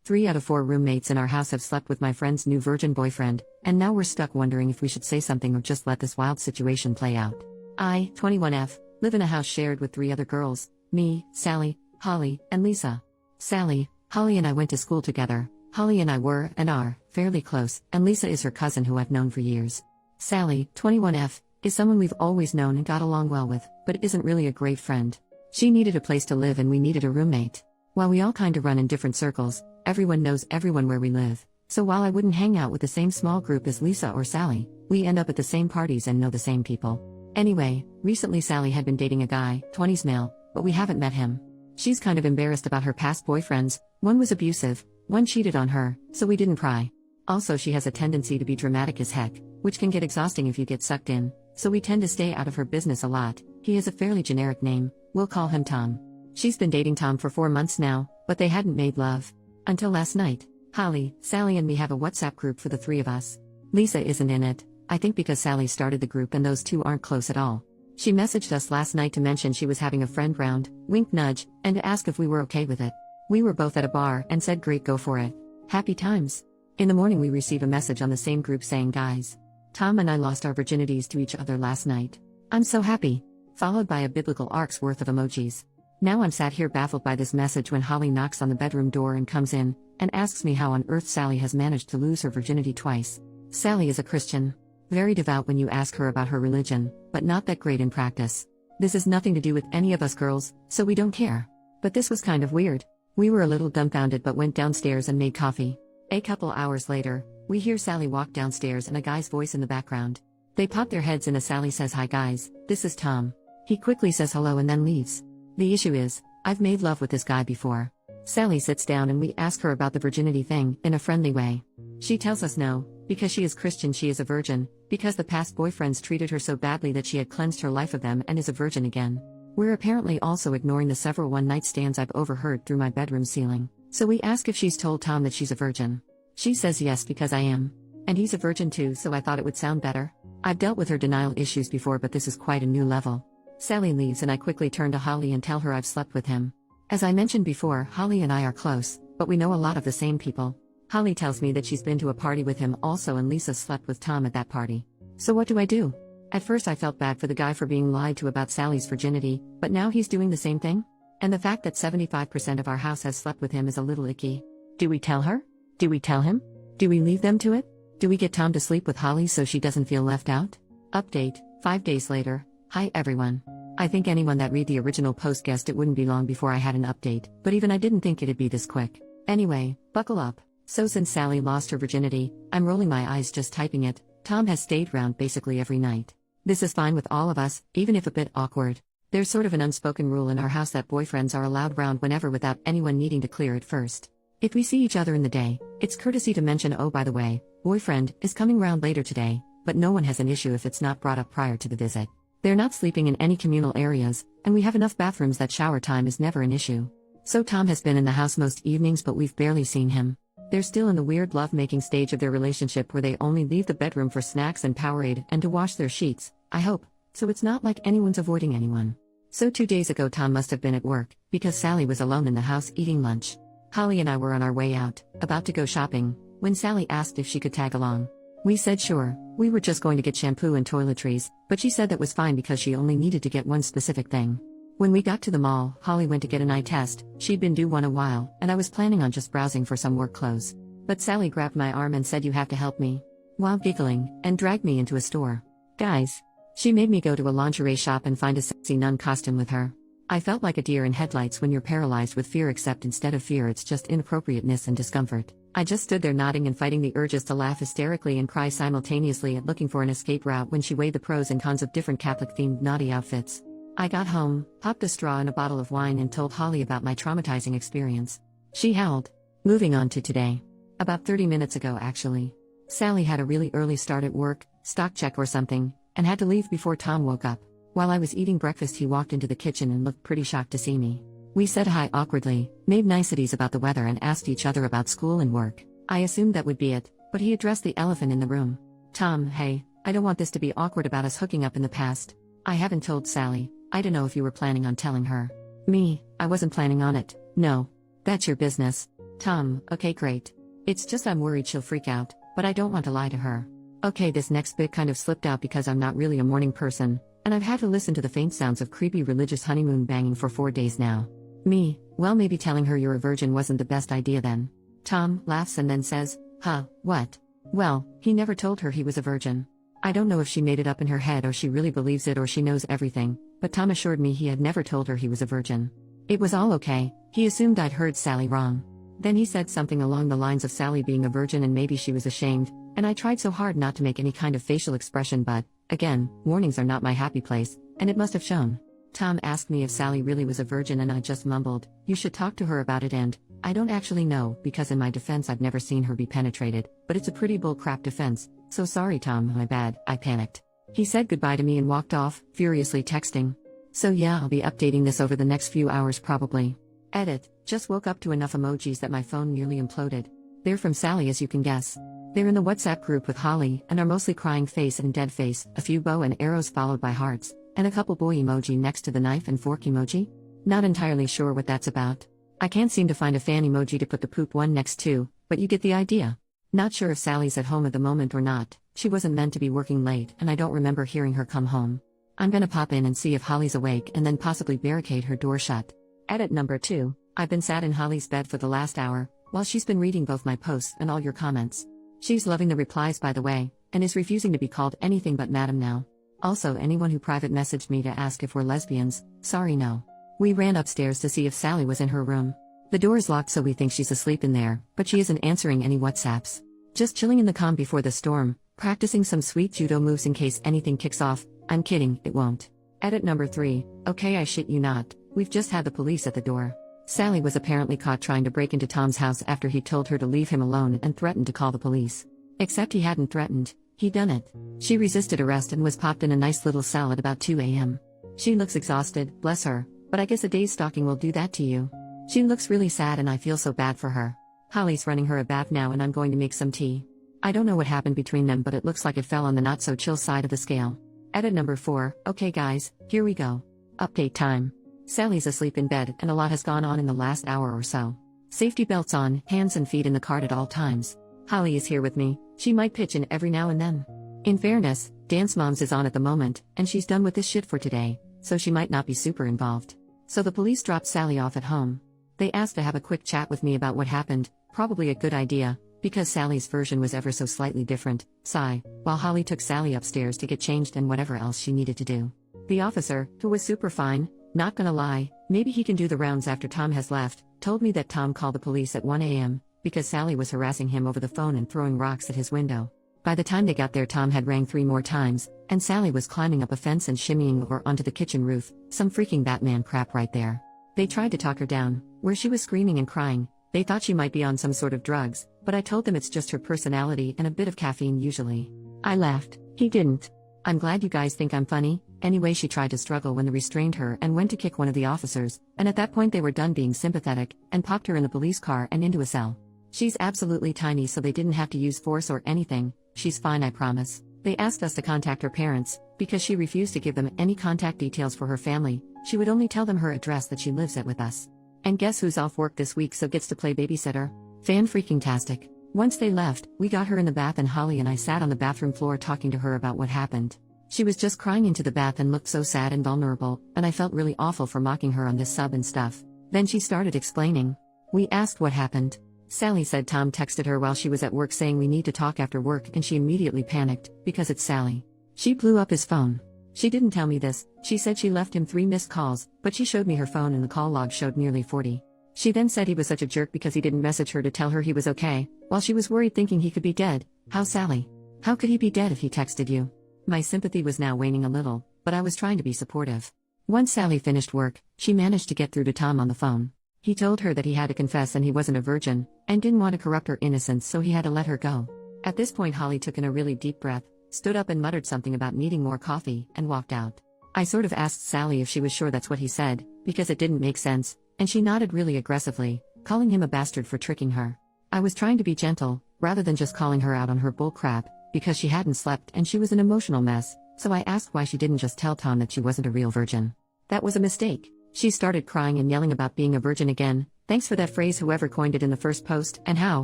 3 out of 4 roommates in our house have slept with my friend's new virgin boyfriend, and now we're stuck wondering if we should say something or just let this wild situation play out. I, 21F, live in a house shared with 3 other girls, me, Sally, Holly, and Lisa. Sally, Holly and I went to school together. Holly and I were, and are, fairly close, and Lisa is her cousin who I've known for years. Sally, 21F, is someone we've always known and got along well with, but isn't really a great friend. She needed a place to live and we needed a roommate. While we all kinda run in different circles, everyone knows everyone where we live. So while I wouldn't hang out with the same small group as Lisa or Sally, we end up at the same parties and know the same people. Anyway, recently Sally had been dating a guy, 20s male, but we haven't met him. She's kind of embarrassed about her past boyfriends, one was abusive, one cheated on her, so we didn't pry. Also she has a tendency to be dramatic as heck, which can get exhausting if you get sucked in, so we tend to stay out of her business a lot. He has a fairly generic name, we'll call him Tom. She's been dating Tom for 4 months now, but they hadn't made love. Until last night. Holly, Sally and me have a WhatsApp group for the 3 of us. Lisa isn't in it, I think because Sally started the group and those 2 aren't close at all. She messaged us last night to mention she was having a friend round, wink nudge, and to ask if we were okay with it. We were both at a bar and said great, go for it. Happy times. In the morning we receive a message on the same group saying, guys, Tom and I lost our virginities to each other last night. I'm so happy. Followed by a biblical arc's worth of emojis. Now I'm sat here baffled by this message when Holly knocks on the bedroom door and comes in, and asks me how on earth Sally has managed to lose her virginity twice. Sally is a Christian. Very devout when you ask her about her religion, but not that great in practice. This has nothing to do with any of us girls, so we don't care. But this was kind of weird. We were a little dumbfounded but went downstairs and made coffee. A couple hours later, we hear Sally walk downstairs and a guy's voice in the background. They pop their heads in as Sally says, hi guys, this is Tom. He quickly says hello and then leaves. The issue is, I've made love with this guy before. Sally sits down and we ask her about the virginity thing, in a friendly way. She tells us no, because she is Christian she is a virgin, because the past boyfriends treated her so badly that she had cleansed her life of them and is a virgin again. We're apparently also ignoring the several one-night stands I've overheard through my bedroom ceiling, so we ask if she's told Tom that she's a virgin. She says yes because I am. And he's a virgin too, so I thought it would sound better. I've dealt with her denial issues before but this is quite a new level. Sally leaves and I quickly turn to Holly and tell her I've slept with him. As I mentioned before, Holly and I are close, but we know a lot of the same people. Holly tells me that she's been to a party with him also and Lisa slept with Tom at that party. So what do I do? At first I felt bad for the guy for being lied to about Sally's virginity, but now he's doing the same thing? And the fact that 75% of our house has slept with him is a little icky. Do we tell her? Do we tell him? Do we leave them to it? Do we get Tom to sleep with Holly so she doesn't feel left out? Update, 5 days later. Hi everyone. I think anyone that read the original post guessed it wouldn't be long before I had an update, but even I didn't think it'd be this quick. Anyway, buckle up. So since Sally lost her virginity, I'm rolling my eyes just typing it, Tom has stayed round basically every night. This is fine with all of us, even if a bit awkward. There's sort of an unspoken rule in our house that boyfriends are allowed round whenever without anyone needing to clear it first. If we see each other in the day, it's courtesy to mention, oh by the way, boyfriend is coming round later today, but no one has an issue if it's not brought up prior to the visit. They're not sleeping in any communal areas, and we have enough bathrooms that shower time is never an issue. So Tom has been in the house most evenings but we've barely seen him. They're still in the weird love-making stage of their relationship where they only leave the bedroom for snacks and Powerade and to wash their sheets, I hope, so it's not like anyone's avoiding anyone. So 2 days ago Tom must have been at work, because Sally was alone in the house eating lunch. Holly and I were on our way out, about to go shopping, when Sally asked if she could tag along. We said sure, we were just going to get shampoo and toiletries, but she said that was fine because she only needed to get one specific thing. When we got to the mall, Holly went to get an eye test, she'd been due one a while, and I was planning on just browsing for some work clothes. But Sally grabbed my arm and said you have to help me. While giggling, and dragged me into a store. Guys. She made me go to a lingerie shop and find a sexy nun costume with her. I felt like a deer in headlights when you're paralyzed with fear, except instead of fear it's just inappropriateness and discomfort. I just stood there nodding and fighting the urges to laugh hysterically and cry simultaneously at looking for an escape route when she weighed the pros and cons of different Catholic-themed naughty outfits. I got home, popped a straw in a bottle of wine and told Holly about my traumatizing experience. She howled. Moving on to today. About 30 minutes ago actually. Sally had a really early start at work, stock check or something, and had to leave before Tom woke up. While I was eating breakfast he walked into the kitchen and looked pretty shocked to see me. We said hi awkwardly, made niceties about the weather and asked each other about school and work. I assumed that would be it, but he addressed the elephant in the room. Tom, hey, I don't want this to be awkward about us hooking up in the past. I haven't told Sally. I don't know if you were planning on telling her. Me, I wasn't planning on it. No. That's your business. Tom, okay, great. It's just I'm worried she'll freak out, but I don't want to lie to her. Okay, this next bit kind of slipped out because I'm not really a morning person, and I've had to listen to the faint sounds of creepy religious honeymoon banging for 4 days now. Me, well, maybe telling her you're a virgin wasn't the best idea then. Tom laughs and then says, huh, what? Well, he never told her he was a virgin. I don't know if she made it up in her head or she really believes it or she knows everything, but Tom assured me he had never told her he was a virgin. It was all okay, he assumed I'd heard Sally wrong. Then he said something along the lines of Sally being a virgin and maybe she was ashamed, and I tried so hard not to make any kind of facial expression but, again, mornings are not my happy place, and it must have shown. Tom asked me if Sally really was a virgin and I just mumbled, you should talk to her about it and, I don't actually know, because in my defense I've never seen her be penetrated, but it's a pretty bullcrap defense, so sorry Tom, my bad, I panicked. He said goodbye to me and walked off, furiously texting. So yeah, I'll be updating this over the next few hours probably. Edit, just woke up to enough emojis that my phone nearly imploded. They're from Sally as you can guess. They're in the WhatsApp group with Holly and are mostly crying face and dead face, a few bow and arrows followed by hearts, and a couple boy emoji next to the knife and fork emoji. Not entirely sure what that's about. I can't seem to find a fan emoji to put the poop one next to, but you get the idea. Not sure if Sally's at home at the moment or not, she wasn't meant to be working late and I don't remember hearing her come home. I'm gonna pop in and see if Holly's awake and then possibly barricade her door shut. Edit number 2, I've been sat in Holly's bed for the last hour, while she's been reading both my posts and all your comments. She's loving the replies by the way, and is refusing to be called anything but madam now. Also anyone who private messaged me to ask if we're lesbians, sorry no. We ran upstairs to see if Sally was in her room. The door is locked so we think she's asleep in there, but she isn't answering any WhatsApps. Just chilling in the calm before the storm, practicing some sweet judo moves in case anything kicks off. I'm kidding, it won't. Edit number 3, okay I shit you not, we've just had the police at the door. Sally was apparently caught trying to break into Tom's house after he told her to leave him alone and threatened to call the police. Except he hadn't threatened, he'd done it. She resisted arrest and was popped in a nice little cell at about 2 a.m. She looks exhausted, bless her, but I guess a day's stalking will do that to you. She looks really sad and I feel so bad for her. Holly's running her a bath now and I'm going to make some tea. I don't know what happened between them but it looks like it fell on the not so chill side of the scale. Edit number 4, okay guys, here we go. Update time. Sally's asleep in bed and a lot has gone on in the last hour or so. Safety belts on, hands and feet in the cart at all times. Holly is here with me, she might pitch in every now and then. In fairness, Dance Moms is on at the moment, and she's done with this shit for today, so she might not be super involved. So the police dropped Sally off at home. They asked to have a quick chat with me about what happened, probably a good idea, because Sally's version was ever so slightly different, sigh, while Holly took Sally upstairs to get changed and whatever else she needed to do. The officer, who was super fine, not gonna lie, maybe he can do the rounds after Tom has left, told me that Tom called the police at 1 a.m., because Sally was harassing him over the phone and throwing rocks at his window. By the time they got there Tom had rang 3 more times, and Sally was climbing up a fence and shimmying over onto the kitchen roof, some freaking Batman crap right there. They tried to talk her down, where she was screaming and crying, they thought she might be on some sort of drugs, but I told them it's just her personality and a bit of caffeine usually. I laughed, he didn't. I'm glad you guys think I'm funny. Anyway she tried to struggle when they restrained her and went to kick one of the officers, and at that point they were done being sympathetic, and popped her in the police car and into a cell. She's absolutely tiny so they didn't have to use force or anything, she's fine I promise. They asked us to contact her parents, because she refused to give them any contact details for her family, she would only tell them her address that she lives at with us. And guess who's off work this week so gets to play babysitter? Fan-freaking-tastic. Once they left, we got her in the bath and Holly and I sat on the bathroom floor talking to her about what happened. She was just crying into the bath and looked so sad and vulnerable, and I felt really awful for mocking her on this sub and stuff. Then she started explaining. We asked what happened. Sally said Tom texted her while she was at work saying we need to talk after work and she immediately panicked, because it's Sally. She blew up his phone. She didn't tell me this, she said she left him 3 missed calls, but she showed me her phone and the call log showed nearly 40. She then said he was such a jerk because he didn't message her to tell her he was okay, while she was worried thinking he could be dead. How Sally? How could he be dead if he texted you? My sympathy was now waning a little, but I was trying to be supportive. Once Sally finished work, she managed to get through to Tom on the phone. He told her that he had to confess and he wasn't a virgin, and didn't want to corrupt her innocence so he had to let her go. At this point Holly took in a really deep breath, stood up and muttered something about needing more coffee, and walked out. I sort of asked Sally if she was sure that's what he said, because it didn't make sense, and she nodded really aggressively, calling him a bastard for tricking her. I was trying to be gentle, rather than just calling her out on her bull crap, because she hadn't slept and she was an emotional mess, so I asked why she didn't just tell Tom that she wasn't a real virgin. That was a mistake. She started crying and yelling about being a virgin again, Thanks for that phrase, whoever coined it in the first post, and how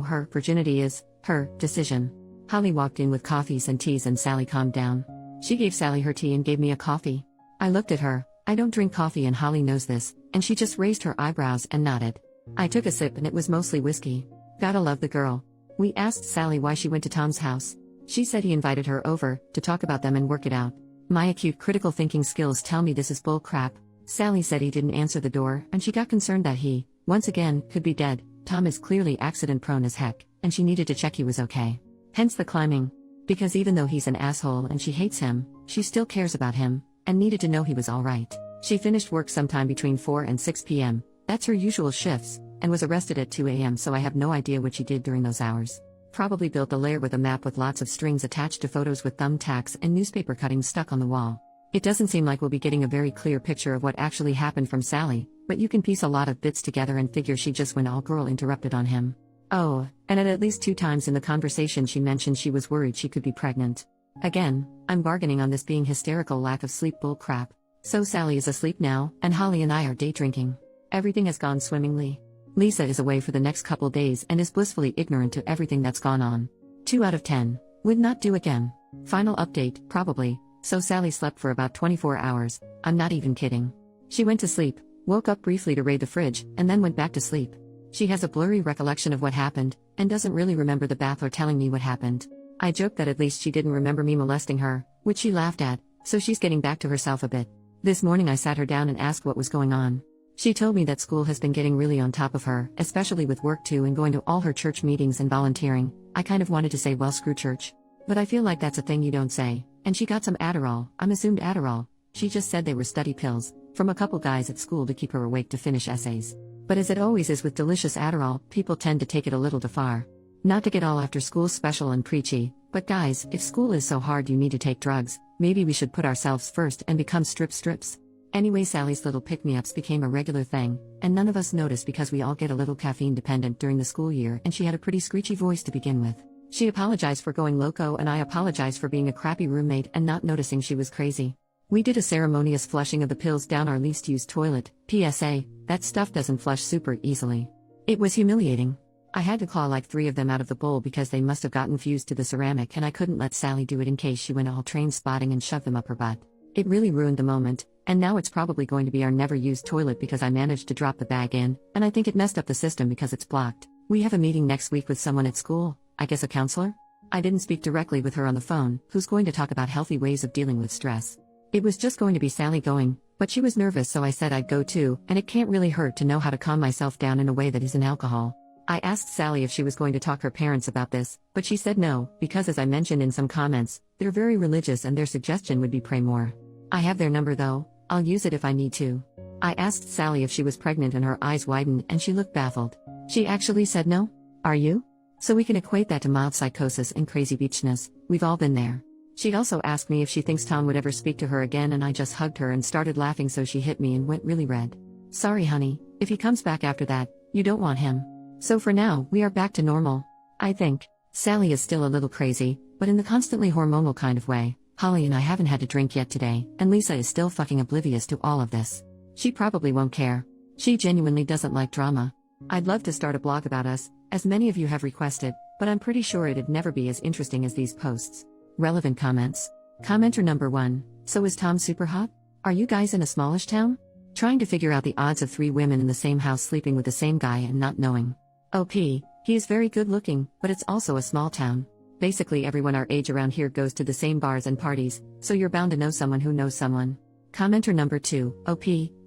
her virginity is her decision. Holly walked in with coffees and teas and Sally calmed down. She gave Sally her tea and gave me a coffee. I looked at her. I don't drink coffee and Holly knows this, and she just raised her eyebrows and nodded. I took a sip and it was mostly whiskey. Gotta love the girl. We asked Sally why she went to Tom's house. She said he invited her over to talk about them and work it out. My acute critical thinking skills tell me this is bull crap. Sally said he didn't answer the door and she got concerned that he, once again, could be dead. Tom is clearly accident prone as heck, and she needed to check he was okay. Hence the climbing. Because even though he's an asshole and she hates him, she still cares about him, and needed to know he was alright. She finished work sometime between 4 and 6 p.m., that's her usual shifts, and was arrested at 2 a.m. so I have no idea what she did during those hours. Probably built a lair with a map with lots of strings attached to photos with thumbtacks and newspaper cuttings stuck on the wall. It doesn't seem like we'll be getting a very clear picture of what actually happened from Sally, but you can piece a lot of bits together and figure she just went all girl interrupted on him. Oh, and at least 2 times in the conversation she mentioned she was worried she could be pregnant. Again, I'm bargaining on this being hysterical lack of sleep bull crap. So Sally is asleep now, and Holly and I are day drinking. Everything has gone swimmingly. Lisa is away for the next couple days and is blissfully ignorant to everything that's gone on. 2 out of 10. Would not do again. Final update, probably. So Sally slept for about 24 hours, I'm not even kidding. She went to sleep, woke up briefly to raid the fridge, and then went back to sleep. She has a blurry recollection of what happened, and doesn't really remember the bath or telling me what happened. I joked that at least she didn't remember me molesting her, which she laughed at, so she's getting back to herself a bit. This morning I sat her down and asked what was going on. She told me that school has been getting really on top of her, especially with work too and going to all her church meetings and volunteering. I kind of wanted to say, well, screw church. But I feel like that's a thing you don't say. And she got some Adderall, I'm assumed Adderall. She just said they were study pills, from a couple guys at school to keep her awake to finish essays. But as it always is with delicious Adderall, people tend to take it a little too far. Not to get all after school special and preachy, but guys, if school is so hard you need to take drugs, maybe we should put ourselves first and become strips. Anyway, Sally's little pick-me-ups became a regular thing, and none of us noticed because we all get a little caffeine dependent during the school year, and she had a pretty screechy voice to begin with. She apologized for going loco and I apologized for being a crappy roommate and not noticing she was crazy. We did a ceremonious flushing of the pills down our least used toilet. PSA, that stuff doesn't flush super easily. It was humiliating. I had to claw like 3 of them out of the bowl because they must have gotten fused to the ceramic and I couldn't let Sally do it in case she went all train spotting and shoved them up her butt. It really ruined the moment, and now it's probably going to be our never used toilet because I managed to drop the bag in, and I think it messed up the system because it's blocked. We have a meeting next week with someone at school, I guess a counselor? I didn't speak directly with her on the phone, who's going to talk about healthy ways of dealing with stress. It was just going to be Sally going, but she was nervous so I said I'd go too, and it can't really hurt to know how to calm myself down in a way that isn't alcohol. I asked Sally if she was going to talk her parents about this, but she said no, because as I mentioned in some comments, they're very religious and their suggestion would be pray more. I have their number though, I'll use it if I need to. I asked Sally if she was pregnant and her eyes widened and she looked baffled. She actually said no? Are you? So we can equate that to mild psychosis and crazy beachness, we've all been there. She also asked me if she thinks Tom would ever speak to her again and I just hugged her and started laughing so she hit me and went really red. Sorry honey, if he comes back after that, you don't want him. So for now, we are back to normal. I think. Sally is still a little crazy, but in the constantly hormonal kind of way. Holly and I haven't had a drink yet today, and Lisa is still fucking oblivious to all of this. She probably won't care. She genuinely doesn't like drama. I'd love to start a blog about us, as many of you have requested, but I'm pretty sure it'd never be as interesting as these posts. Relevant comments. Commenter number 1, so is Tom super hot? Are you guys in a smallish town? Trying to figure out the odds of 3 women in the same house sleeping with the same guy and not knowing. OP, he is very good looking, but it's also a small town. Basically everyone our age around here goes to the same bars and parties, so you're bound to know someone who knows someone. Commenter number 2, OP,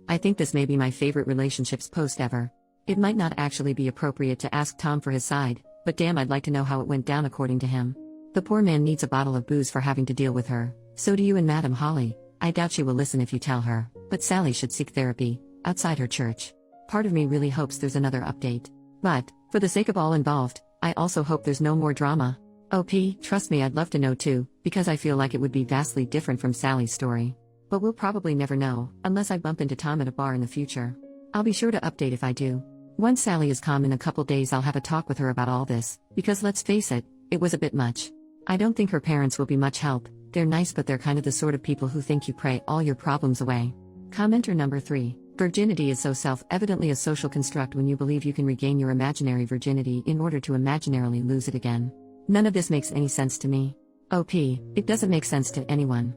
I think this may be my favorite relationships post ever. It might not actually be appropriate to ask Tom for his side, but damn I'd like to know how it went down according to him. The poor man needs a bottle of booze for having to deal with her, so do you and Madam Holly. I doubt she will listen if you tell her, but Sally should seek therapy, outside her church. Part of me really hopes there's another update. But, for the sake of all involved, I also hope there's no more drama. OP, trust me I'd love to know too, because I feel like it would be vastly different from Sally's story. But we'll probably never know, unless I bump into Tom at a bar in the future. I'll be sure to update if I do. Once Sally is calm in a couple days I'll have a talk with her about all this, because let's face it, it was a bit much. I don't think her parents will be much help, they're nice but they're kind of the sort of people who think you pray all your problems away. Commenter number 3, Virginity is so self-evidently a social construct when you believe you can regain your imaginary virginity in order to imaginarily lose it again. None of this makes any sense to me. OP, it doesn't make sense to anyone.